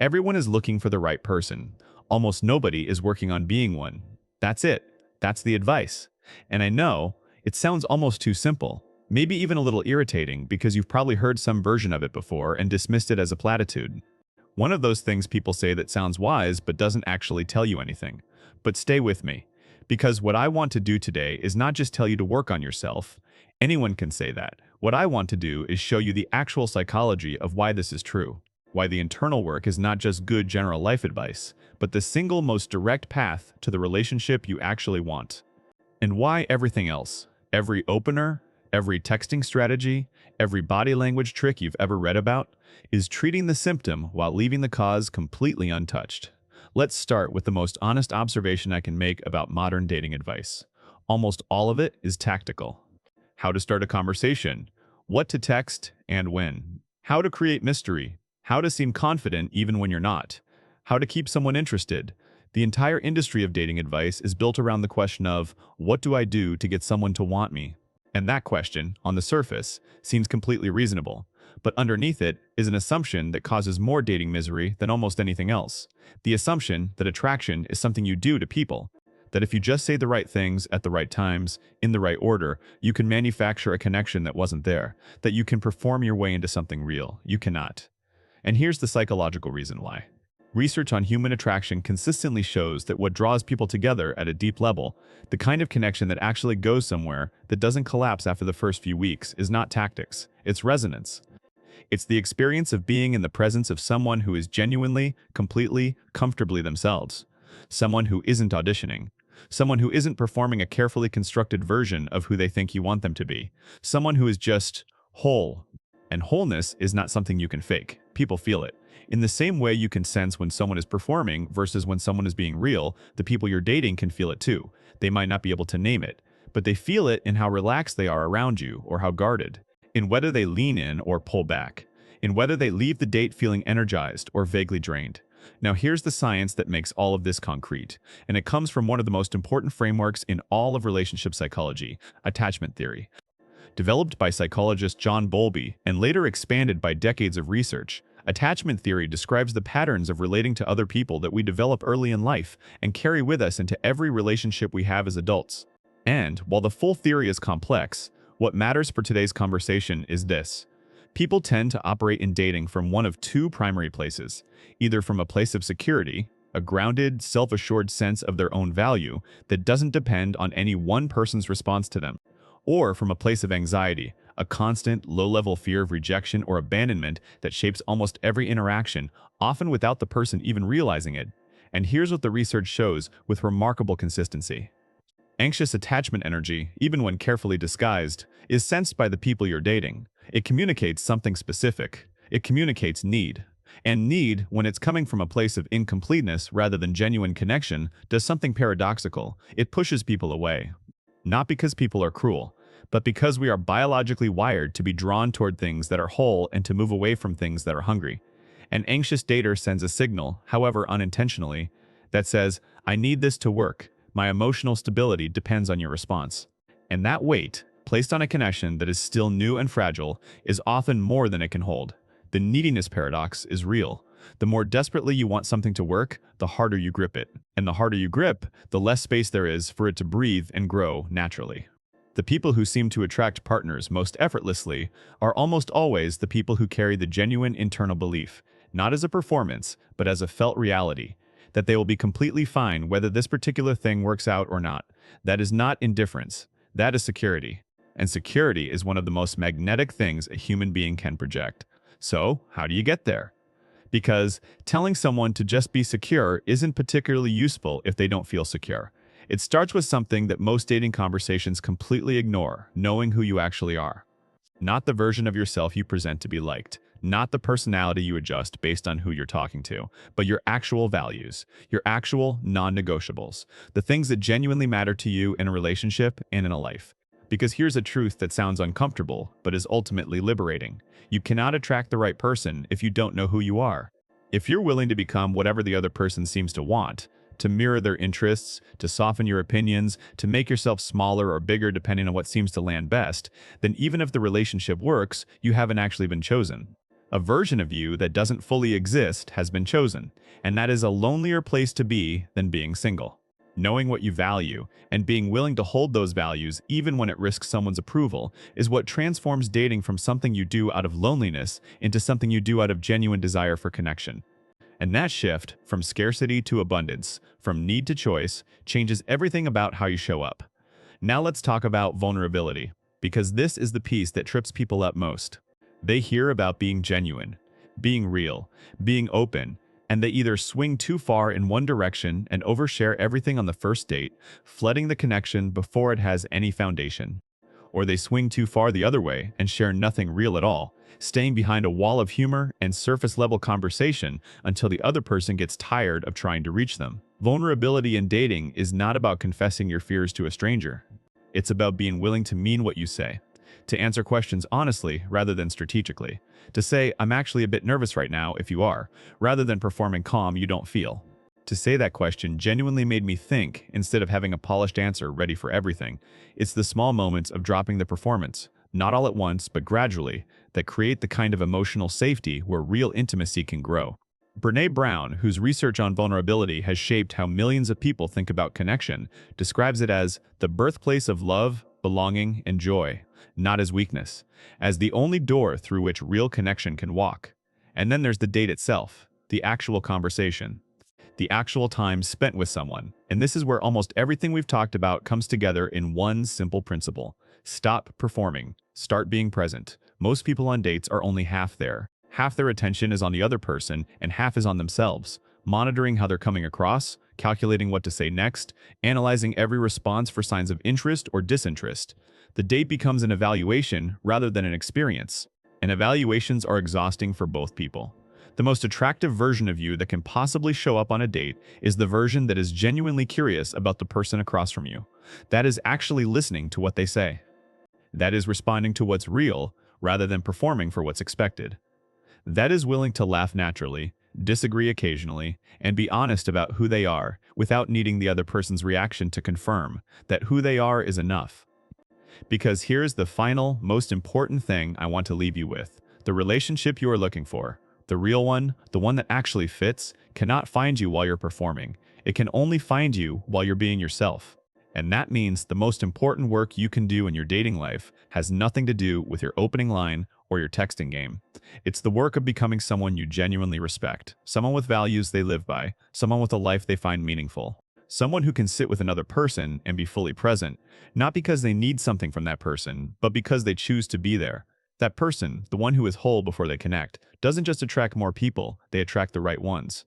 Everyone is looking for the right person. Almost nobody is working on being one. That's it. That's the advice. And I know it sounds almost too simple, maybe even a little irritating because you've probably heard some version of it before and dismissed it as a platitude. One of those things people say that sounds wise but doesn't actually tell you anything. But stay with me, because what I want to do today is not just tell you to work on yourself. Anyone can say that. What I want to do is show you the actual psychology of why this is true. Why the internal work is not just good general life advice, but the single most direct path to the relationship you actually want. And why everything else, every opener, every texting strategy, every body language trick you've ever read about, is treating the symptom while leaving the cause completely untouched. Let's start with the most honest observation I can make about modern dating advice. Almost all of it is tactical. How to start a conversation, what to text and when, how to create mystery, how to seem confident even when you're not, how to keep someone interested. The entire industry of dating advice is built around the question of, what do I do to get someone to want me? And that question, on the surface, seems completely reasonable. But underneath it is an assumption that causes more dating misery than almost anything else. The assumption that attraction is something you do to people. That if you just say the right things at the right times, in the right order, you can manufacture a connection that wasn't there. That you can perform your way into something real. You cannot. And here's the psychological reason why. Research on human attraction consistently shows that what draws people together at a deep level, the kind of connection that actually goes somewhere, that doesn't collapse after the first few weeks, is not tactics, it's resonance. It's the experience of being in the presence of someone who is genuinely, completely, comfortably themselves. Someone who isn't auditioning. Someone who isn't performing a carefully constructed version of who they think you want them to be. Someone who is just whole. And wholeness is not something you can fake. People feel it. In the same way you can sense when someone is performing versus when someone is being real, the people you're dating can feel it too. They might not be able to name it, but they feel it in how relaxed they are around you or how guarded, in whether they lean in or pull back, in whether they leave the date feeling energized or vaguely drained. Now here's the science that makes all of this concrete, and it comes from one of the most important frameworks in all of relationship psychology, attachment theory. Developed by psychologist John Bowlby and later expanded by decades of research, attachment theory describes the patterns of relating to other people that we develop early in life and carry with us into every relationship we have as adults. And, while the full theory is complex, what matters for today's conversation is this. People tend to operate in dating from one of two primary places, either from a place of security, a grounded, self-assured sense of their own value that doesn't depend on any one person's response to them, or from a place of anxiety, a constant, low-level fear of rejection or abandonment that shapes almost every interaction, often without the person even realizing it. And here's what the research shows with remarkable consistency. Anxious attachment energy, even when carefully disguised, is sensed by the people you're dating. It communicates something specific. It communicates need. And need, when it's coming from a place of incompleteness rather than genuine connection, does something paradoxical. It pushes people away. Not because people are cruel, but because we are biologically wired to be drawn toward things that are whole and to move away from things that are hungry. An anxious dater sends a signal, however unintentionally, that says, I need this to work. My emotional stability depends on your response. And that weight, placed on a connection that is still new and fragile, is often more than it can hold. The neediness paradox is real. The more desperately you want something to work, the harder you grip it. And the harder you grip, the less space there is for it to breathe and grow naturally. The people who seem to attract partners most effortlessly are almost always the people who carry the genuine internal belief, not as a performance, but as a felt reality, that they will be completely fine whether this particular thing works out or not. That is not indifference. That is security. And security is one of the most magnetic things a human being can project. So, how do you get there? Because telling someone to just be secure isn't particularly useful if they don't feel secure. It starts with something that most dating conversations completely ignore, knowing who you actually are. Not the version of yourself you present to be liked, not the personality you adjust based on who you're talking to, but your actual values, your actual non-negotiables, the things that genuinely matter to you in a relationship and in a life. Because here's a truth that sounds uncomfortable, but is ultimately liberating. You cannot attract the right person if you don't know who you are. If you're willing to become whatever the other person seems to want, to mirror their interests, to soften your opinions, to make yourself smaller or bigger depending on what seems to land best, then even if the relationship works, you haven't actually been chosen. A version of you that doesn't fully exist has been chosen, and that is a lonelier place to be than being single. Knowing what you value and being willing to hold those values even when it risks someone's approval is what transforms dating from something you do out of loneliness into something you do out of genuine desire for connection. And that shift, from scarcity to abundance, from need to choice, changes everything about how you show up. Now let's talk about vulnerability, because this is the piece that trips people up most. They hear about being genuine, being real, being open, and they either swing too far in one direction and overshare everything on the first date, flooding the connection before it has any foundation. Or they swing too far the other way and share nothing real at all, staying behind a wall of humor and surface-level conversation until the other person gets tired of trying to reach them. Vulnerability in dating is not about confessing your fears to a stranger. It's about being willing to mean what you say, to answer questions honestly rather than strategically, to say, "I'm actually a bit nervous right now," if you are, rather than performing calm you don't feel. To say that question genuinely made me think instead of having a polished answer ready for everything. It's the small moments of dropping the performance, not all at once but gradually, that create the kind of emotional safety where real intimacy can grow. Brené Brown, whose research on vulnerability has shaped how millions of people think about connection, describes it as the birthplace of love, belonging, and joy, not as weakness, as the only door through which real connection can walk. And then there's the date itself, the actual conversation, the actual time spent with someone. And this is where almost everything we've talked about comes together in one simple principle. Stop performing. Start being present. Most people on dates are only half there. Half their attention is on the other person and half is on themselves, monitoring how they're coming across, calculating what to say next, analyzing every response for signs of interest or disinterest. The date becomes an evaluation rather than an experience, and evaluations are exhausting for both people. The most attractive version of you that can possibly show up on a date is the version that is genuinely curious about the person across from you. That is actually listening to what they say. That is responding to what's real rather than performing for what's expected. That is willing to laugh naturally, disagree occasionally, and be honest about who they are without needing the other person's reaction to confirm that who they are is enough. Because here's the final, most important thing I want to leave you with. The relationship you are looking for, the real one, the one that actually fits, cannot find you while you're performing. It can only find you while you're being yourself. And that means the most important work you can do in your dating life has nothing to do with your opening line or your texting game. It's the work of becoming someone you genuinely respect, someone with values they live by, someone with a life they find meaningful, someone who can sit with another person and be fully present, not because they need something from that person, but because they choose to be there. That person, the one who is whole before they connect, doesn't just attract more people, they attract the right ones.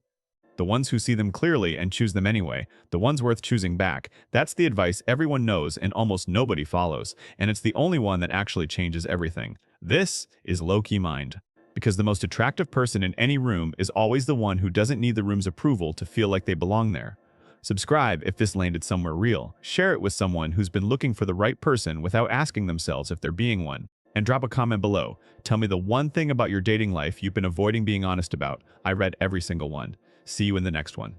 The ones who see them clearly and choose them anyway, the ones worth choosing back. That's the advice everyone knows and almost nobody follows, and it's the only one that actually changes everything. This is Lowkey Mind. Because the most attractive person in any room is always the one who doesn't need the room's approval to feel like they belong there. Subscribe if this landed somewhere real. Share it with someone who's been looking for the right person without asking themselves if they're being one. And drop a comment below. Tell me the one thing about your dating life you've been avoiding being honest about. I read every single one. See you in the next one.